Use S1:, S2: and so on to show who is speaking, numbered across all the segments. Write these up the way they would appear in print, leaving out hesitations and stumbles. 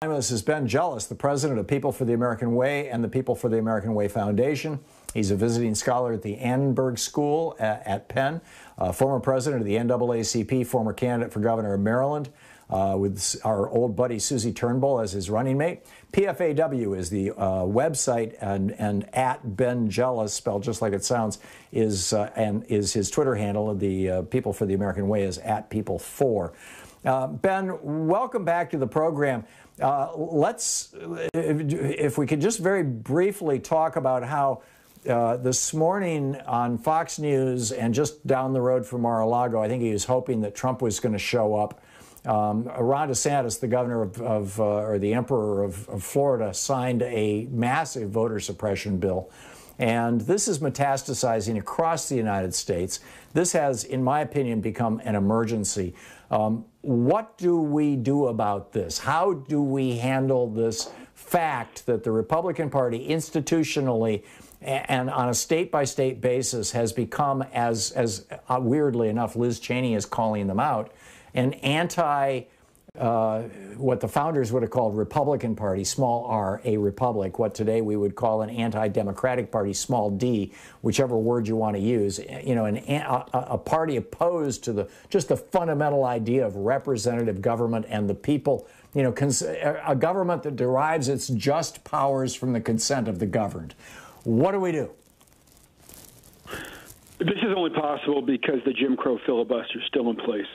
S1: This is Ben Jealous, the president of People for the American Way and the People for the American Way Foundation. He's a visiting scholar at the Annenberg School at Penn, former president of the NAACP, former candidate for governor of Maryland, with our old buddy Susie Turnbull as his running mate. PFAW is the website, and at Ben Jealous, spelled just like it sounds, is his Twitter handle. The People for the American Way is at People4. Ben, welcome back to the program. If we could just very briefly talk about how this morning on Fox News and just down the road from Mar-a-Lago, I think he was hoping that Trump was going to show up. Ron DeSantis, the governor or the emperor of Florida, signed a massive voter suppression bill. And this is metastasizing across the United States. This has, in my opinion, become an emergency. What do we do about this? How do we handle this fact that the Republican Party institutionally and on a state-by-state basis has become, as weirdly enough, Liz Cheney is calling them out, an what the founders would have called Republican Party, small r, a republic, what today we would call an anti-democratic party, small d, whichever word you want to use, you know, a party opposed to just the fundamental idea of representative government and the people, you know, a government that derives its just powers from the consent of the governed. What do we do?
S2: This is only possible because the Jim Crow filibuster is still in place.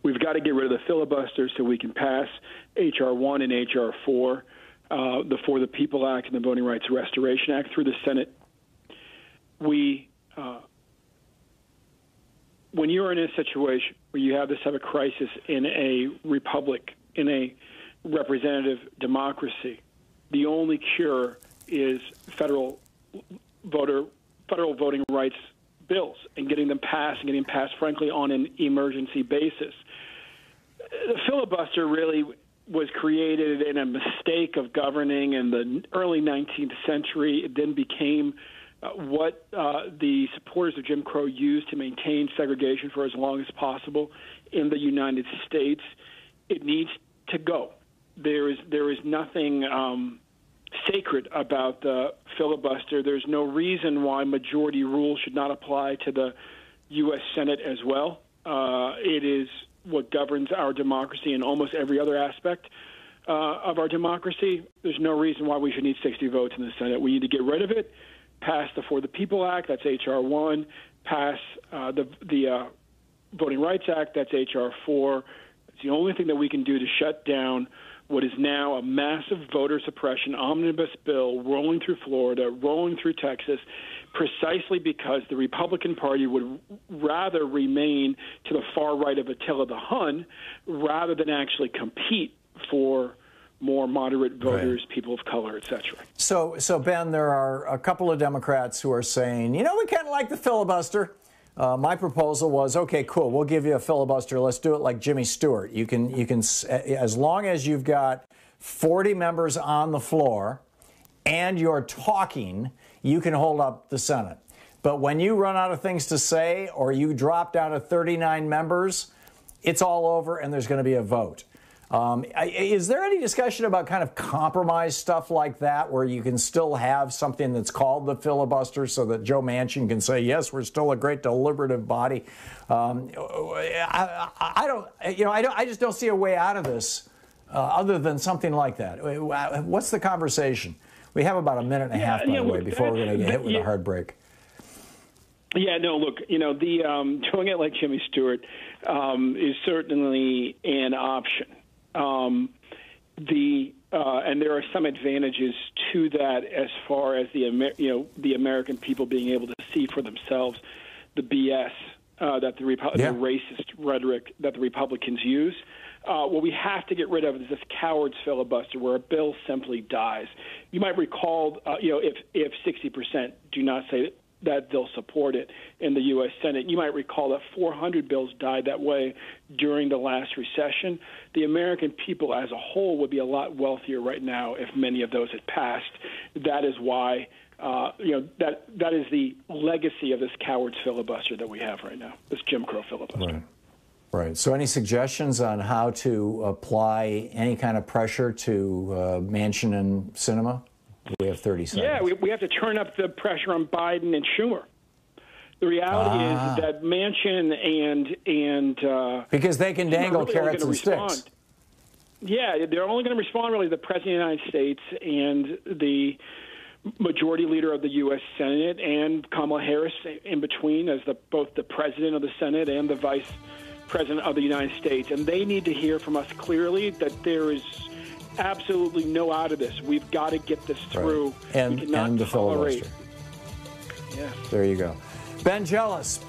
S2: We've got to get rid of the filibuster so we can pass H.R. 1 and H.R. 4, the For the People Act and the Voting Rights Restoration Act through the Senate. When you're in a situation where you have this type of crisis in a republic, in a representative democracy, the only cure is federal voting rights bills and getting them passed, frankly, on an emergency basis. The filibuster really was created in a mistake of governing in the early 19th century. It then became what the supporters of Jim Crow used to maintain segregation for as long as possible in the United States. It needs to go. There is nothing sacred about the filibuster. There's no reason why majority rule should not apply to the U.S. Senate as well. It is what governs our democracy in almost every other aspect of our democracy. There's no reason why we should need 60 votes in the Senate. We need to get rid of it, pass the For the People Act, that's H.R. 1, pass the Voting Rights Act, that's H.R. 4. It's the only thing that we can do to shut down what is now a massive voter suppression omnibus bill rolling through Florida, rolling through Texas, precisely because the Republican Party would rather remain to the far right of Attila the Hun rather than actually compete for more moderate voters, right, people of color, etc.
S1: So, Ben, there are a couple of Democrats who are saying, you know, we kind of like the filibuster. My proposal was, okay, cool, we'll give you a filibuster. Let's do it like Jimmy Stewart. You can, as long as you've got 40 members on the floor and you're talking, you can hold up the Senate. But when you run out of things to say or you drop down to 39 members, it's all over and there's going to be a vote. Is there any discussion about kind of compromise stuff like that where you can still have something that's called the filibuster so that Joe Manchin can say, yes, we're still a great deliberative body? I just don't see a way out of this other than something like that. What's the conversation? We have about a minute and a half, by the way, before we're going to get hit with a hard break.
S2: Yeah, no, look, you know, doing it like Jimmy Stewart is certainly an option. And there are some advantages to that as far as the American people being able to see for themselves the BS that the racist rhetoric that the Republicans use. What we have to get rid of is this coward's filibuster where a bill simply dies. You might recall, if 60% do not say that they'll support it in the U.S. Senate. You might recall that 400 bills died that way during the last recession. The American people as a whole would be a lot wealthier right now if many of those had passed. That is why, that is the legacy of this coward's filibuster that we have right now, this Jim Crow filibuster.
S1: Right. Right. So any suggestions on how to apply any kind of pressure to Manchin and Sinema? We have 30 seconds.
S2: Yeah, we have to turn up the pressure on Biden and Schumer. The reality is that Manchin and
S1: because they can dangle
S2: really
S1: carrots and sticks.
S2: Yeah, they're only going to respond really to the President of the United States and the Majority Leader of the U.S. Senate and Kamala Harris in between as both the President of the Senate and the Vice President of the United States. And they need to hear from us clearly that there is absolutely no out of this. We've got to get this through.
S1: Right. And the filibuster.
S2: Yeah.
S1: There you go. Ben Jealous.